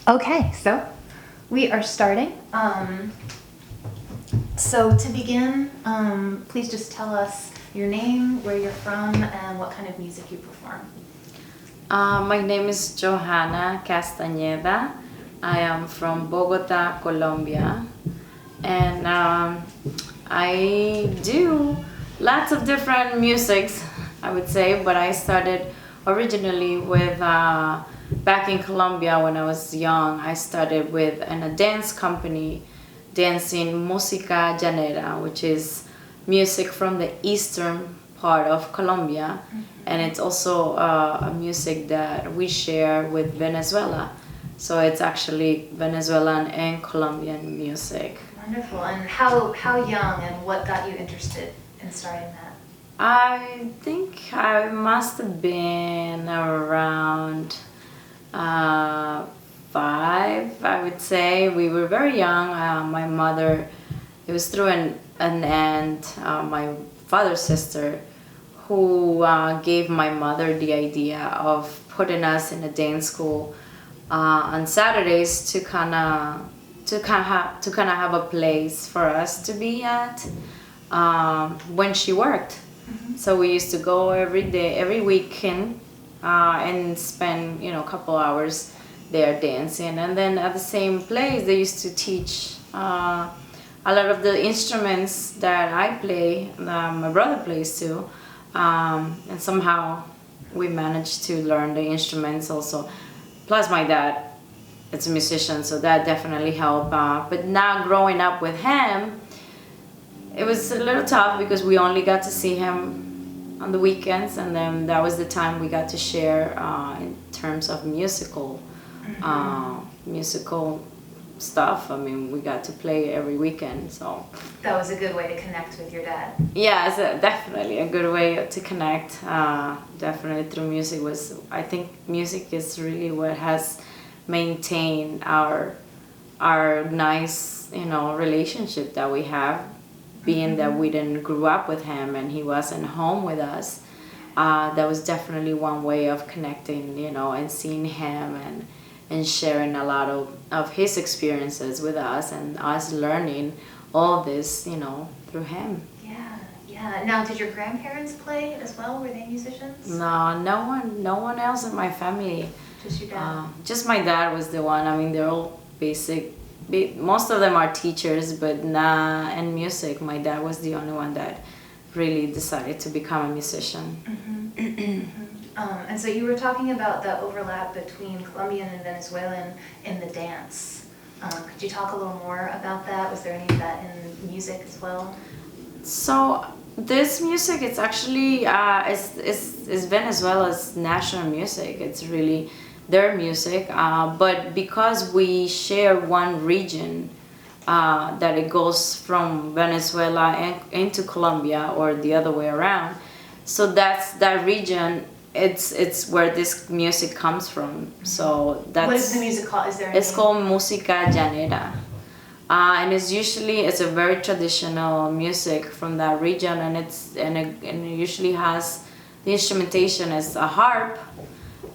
Okay, so we are starting. So to begin, please just tell us your name, where you're from, and what kind of music you perform. My name is Johanna Castaneda. I am from Bogota, Colombia, and I do lots of different musics, I would say, but I started originally with back in Colombia when I was young. I started with in a dance company dancing música llanera, which is music from the eastern part of Colombia, and it's also a music that we share with Venezuela. So it's actually Venezuelan and Colombian music. Wonderful. And how young and what got you interested in starting that? I think I must have been around 5, I would say. We were very young. My mother, it was through an aunt, my father's sister, who gave my mother the idea of putting us in a dance school on Saturdays to kind of have a place for us to be at when she worked. So we used to go every day, every weekend, and spend a couple hours there dancing. And then at the same place, they used to teach a lot of the instruments that I play, my brother plays too, and somehow we managed to learn the instruments also. Plus my dad, it's a musician, so that definitely helped. But now growing up with him, it was a little tough because we only got to see him on the weekends, and then that was the time we got to share in terms of musical stuff. I mean, we got to play every weekend, so that was a good way to connect with your dad. Yeah, it's definitely a good way to connect. Definitely through music I think music is really what has maintained our nice relationship that we have, being that we didn't grow up with him and he wasn't home with us. That was definitely one way of connecting, and seeing him and sharing a lot of his experiences with us, and us learning all this, through him. Yeah. Now, did your grandparents play as well? Were they musicians? No one else in my family. Just your dad? Just my dad was the one. I mean, they're all basic. Most of them are teachers, but in music, my dad was the only one that really decided to become a musician. And so you were talking about the overlap between Colombian and Venezuelan in the dance. Could you talk a little more about that? Was there any of that in music as well? So this music, it's actually is Venezuela's national music. It's really their music, but because we share one region, that it goes from Venezuela into Colombia or the other way around. So that's that region. It's where this music comes from. So that's what is the music called? Is there? It's called música llanera, and it's a very traditional music from that region, and it usually has the instrumentation is a harp.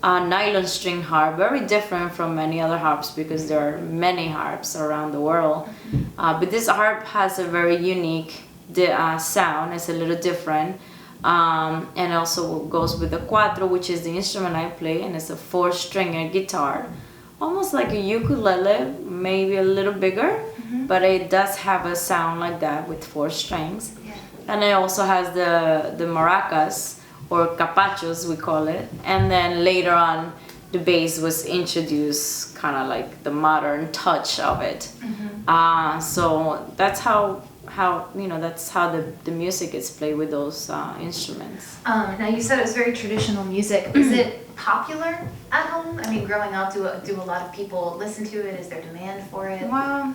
Nylon string harp, very different from many other harps because there are many harps around the world. But this harp has a very unique sound. It's a little different, and also goes with the cuatro, which is the instrument I play, and it's a 4-stringer guitar, almost like a ukulele, maybe a little bigger, but it does have a sound like that with 4 strings. Yeah. And it also has the maracas, or capachos we call it, and then later on the bass was introduced, kind of like the modern touch of it. So that's how that's how the music is played with those instruments. Now you said it was very traditional music. Is it popular at home? I mean, growing up, do a lot of people listen to it? Is there demand for it? Well,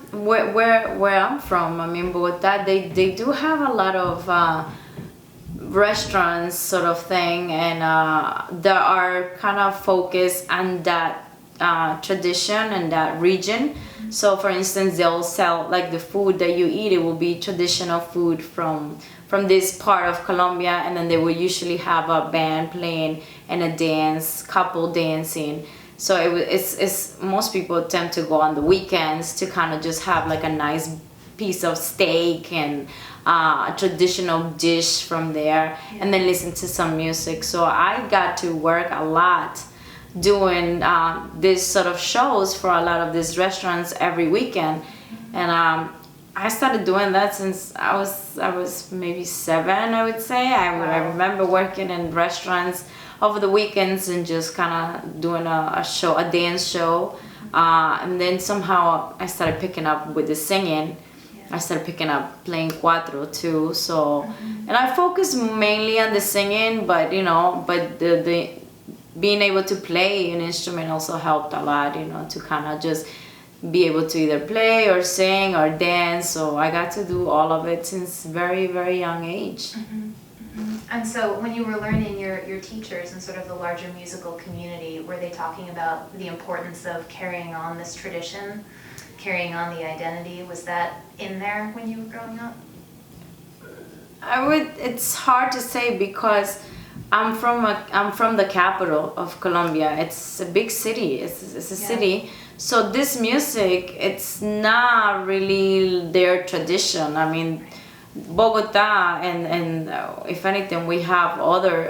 where I'm from, I mean, Bogota, they do have a lot of restaurants sort of thing, and that are kind of focused on that tradition and that region. So for instance, they'll sell like the food that you eat, it will be traditional food from this part of Colombia, and then they will usually have a band playing and a couple dancing. So it's most people tend to go on the weekends to kind of just have like a nice piece of steak and a traditional dish from there, and then listen to some music. So I got to work a lot doing these sort of shows for a lot of these restaurants every weekend, and I started doing that since I was maybe 7, I would say. I remember working in restaurants over the weekends and just kind of doing a show, a dance show, and then somehow I started picking up with the singing. I started picking up playing cuatro too. So, and I focused mainly on the singing, but you know, but the being able to play an instrument also helped a lot, you know, to kind of just be able to either play or sing or dance. So I got to do all of it since very, very young age. And so when you were learning, your teachers and sort of the larger musical community, were they talking about the importance of carrying on this tradition, carrying on the identity? Was that in there when you were growing up? It's hard to say because I'm from the capital of Colombia. It's a big city. It's a city. So this music, it's not really their tradition. I mean, Bogota and if anything, we have other